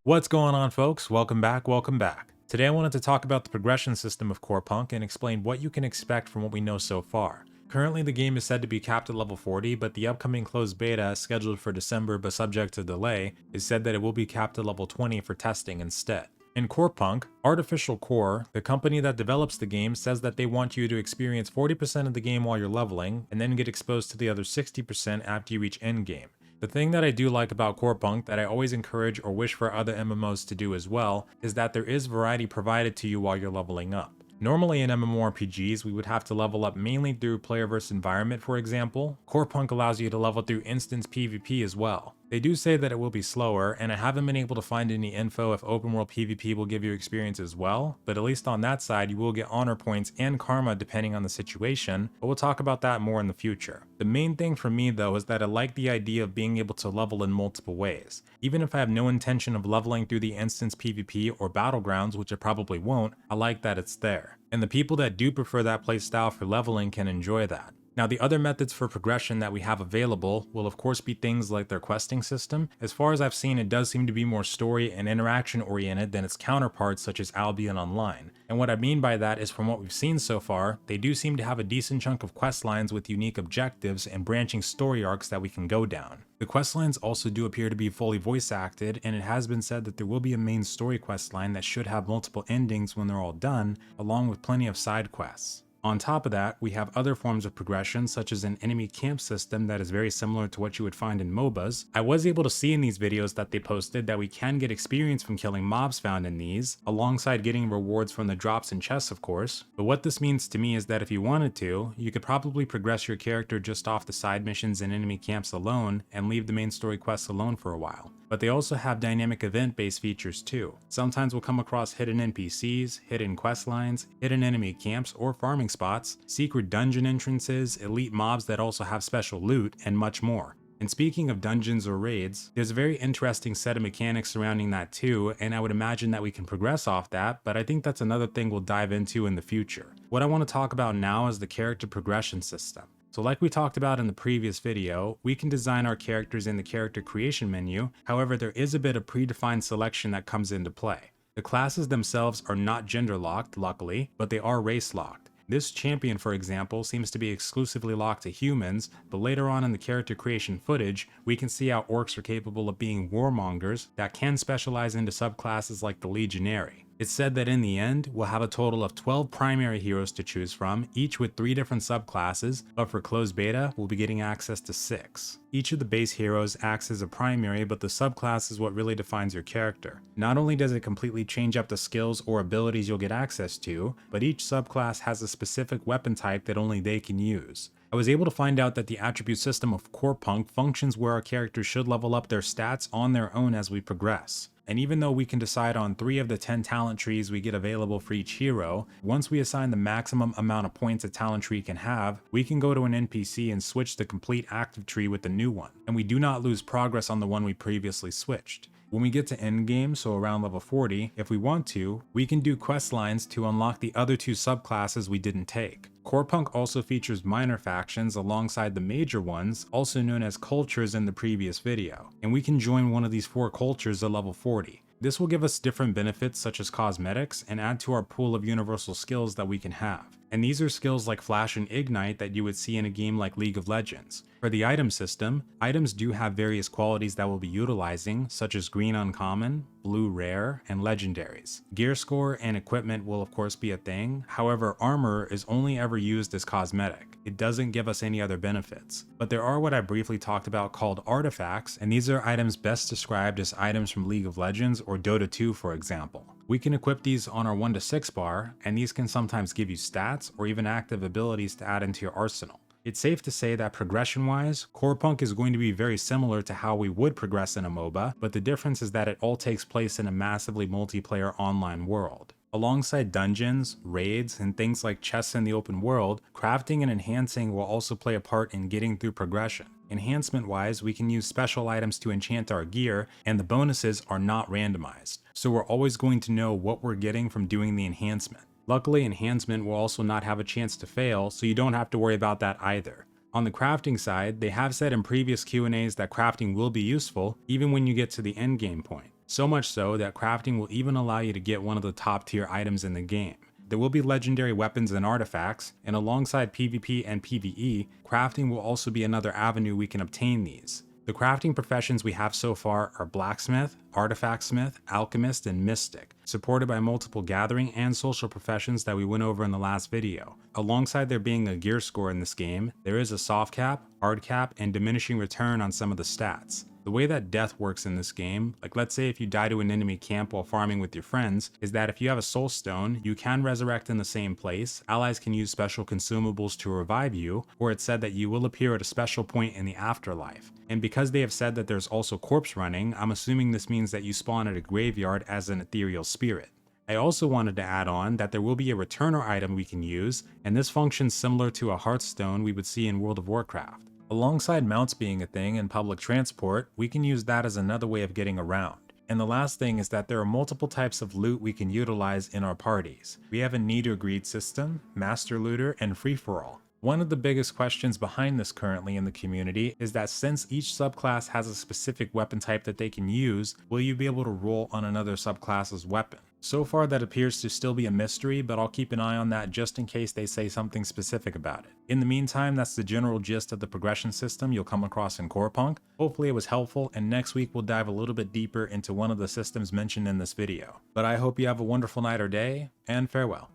What's going on, folks? Welcome back, welcome back. Today I wanted to talk about the progression system of Core Punk and explain what you can expect from what we know so far. Currently the game is said to be capped at level 40, but the upcoming closed beta, scheduled for December but subject to delay, is said that it will be capped at level 20 for testing instead. In Core Punk, Artificial Core, the company that develops the game, says that they want you to experience 40% of the game while you're leveling, and then get exposed to the other 60% after you reach endgame. The thing that I do like about Core Punk that I always encourage or wish for other MMOs to do as well is that there is variety provided to you while you're leveling up. Normally in MMORPGs, we would have to level up mainly through player versus environment, for example. Core Punk allows you to level through instance PvP as well. They do say that it will be slower, and I haven't been able to find any info if open world PvP will give you experience as well, but at least on that side you will get honor points and karma depending on the situation, but we'll talk about that more in the future. The main thing for me though is that I like the idea of being able to level in multiple ways. Even if I have no intention of leveling through the instance PvP or battlegrounds, which I probably won't, I like that it's there. And the people that do prefer that playstyle for leveling can enjoy that. Now, the other methods for progression that we have available will of course be things like their questing system. As far as I've seen, it does seem to be more story and interaction oriented than its counterparts such as Albion Online. And what I mean by that is, from what we've seen so far, they do seem to have a decent chunk of quest lines with unique objectives and branching story arcs that we can go down. The quest lines also do appear to be fully voice acted, and it has been said that there will be a main story quest line that should have multiple endings when they're all done, along with plenty of side quests. On top of that, we have other forms of progression, such as an enemy camp system that is very similar to what you would find in MOBAs. I was able to see in these videos that they posted that we can get experience from killing mobs found in these, alongside getting rewards from the drops and chests of course. But what this means to me is that if you wanted to, you could probably progress your character just off the side missions and enemy camps alone, and leave the main story quests alone for a while. But they also have dynamic event-based features too. Sometimes we'll come across hidden NPCs, hidden quest lines, hidden enemy camps or farming spots, secret dungeon entrances, elite mobs that also have special loot, and much more. And speaking of dungeons or raids, there's a very interesting set of mechanics surrounding that too, and I would imagine that we can progress off that, but I think that's another thing we'll dive into in the future. What I want to talk about now is the character progression system. So like we talked about in the previous video, we can design our characters in the character creation menu. However, there is a bit of predefined selection that comes into play. The classes themselves are not gender locked, luckily, but they are race locked. This champion, for example, seems to be exclusively locked to humans, but later on in the character creation footage, we can see how orcs are capable of being warmongers that can specialize into subclasses like the legionary. It's said that in the end, we'll have a total of 12 primary heroes to choose from, each with 3 different subclasses, but for closed beta, we'll be getting access to 6. Each of the base heroes acts as a primary, but the subclass is what really defines your character. Not only does it completely change up the skills or abilities you'll get access to, but each subclass has a specific weapon type that only they can use. I was able to find out that the attribute system of Core Punk functions where our characters should level up their stats on their own as we progress. And even though we can decide on 3 of the 10 talent trees we get available for each hero, once we assign the maximum amount of points a talent tree can have, we can go to an NPC and switch the complete active tree with the new one, and we do not lose progress on the one we previously switched. When we get to endgame, so around level 40, if we want to, we can do quest lines to unlock the other 2 subclasses we didn't take. Core Punk also features minor factions alongside the major ones, also known as cultures in the previous video, and we can join one of these 4 cultures at level 40. This will give us different benefits such as cosmetics and add to our pool of universal skills that we can have. And these are skills like Flash and Ignite that you would see in a game like League of Legends. For the item system, items do have various qualities that we'll be utilizing, such as green uncommon, blue rare, and legendaries. Gear score and equipment will of course be a thing, however armor is only ever used as cosmetic. It doesn't give us any other benefits. But there are what I briefly talked about called artifacts, and these are items best described as items from League of Legends or Dota 2 for example. We can equip these on our 1 to 6 bar, and these can sometimes give you stats or even active abilities to add into your arsenal. It's safe to say that progression-wise, Core Punk is going to be very similar to how we would progress in a MOBA, but the difference is that it all takes place in a massively multiplayer online world. Alongside dungeons, raids, and things like chests in the open world, crafting and enhancing will also play a part in getting through progression. Enhancement wise, we can use special items to enchant our gear, and the bonuses are not randomized, so we're always going to know what we're getting from doing the enhancement. Luckily, enhancement will also not have a chance to fail, so you don't have to worry about that either. On the crafting side, they have said in previous Q&As that crafting will be useful even when you get to the endgame point. So much so that crafting will even allow you to get one of the top tier items in the game. There will be legendary weapons and artifacts, and alongside PvP and PvE, crafting will also be another avenue we can obtain these. The crafting professions we have so far are Blacksmith, Artifact Smith, Alchemist, and Mystic, supported by multiple gathering and social professions that we went over in the last video. Alongside there being a gear score in this game, there is a soft cap, hard cap, and diminishing return on some of the stats. The way that death works in this game, like let's say if you die to an enemy camp while farming with your friends, is that if you have a soul stone, you can resurrect in the same place, allies can use special consumables to revive you, or it's said that you will appear at a special point in the afterlife. And because they have said that there's also corpse running, I'm assuming this means that you spawn at a graveyard as an ethereal spirit. I also wanted to add on that there will be a returner item we can use, and this functions similar to a Hearthstone we would see in World of Warcraft. Alongside mounts being a thing in public transport, we can use that as another way of getting around. And the last thing is that there are multiple types of loot we can utilize in our parties. We have a need or greed system, master looter, and free-for-all. One of the biggest questions behind this currently in the community is that since each subclass has a specific weapon type that they can use, will you be able to roll on another subclass's weapon? So far that appears to still be a mystery, but I'll keep an eye on that just in case they say something specific about it. In the meantime, that's the general gist of the progression system you'll come across in Corepunk. Hopefully it was helpful, and next week we'll dive a little bit deeper into one of the systems mentioned in this video. But I hope you have a wonderful night or day, and farewell.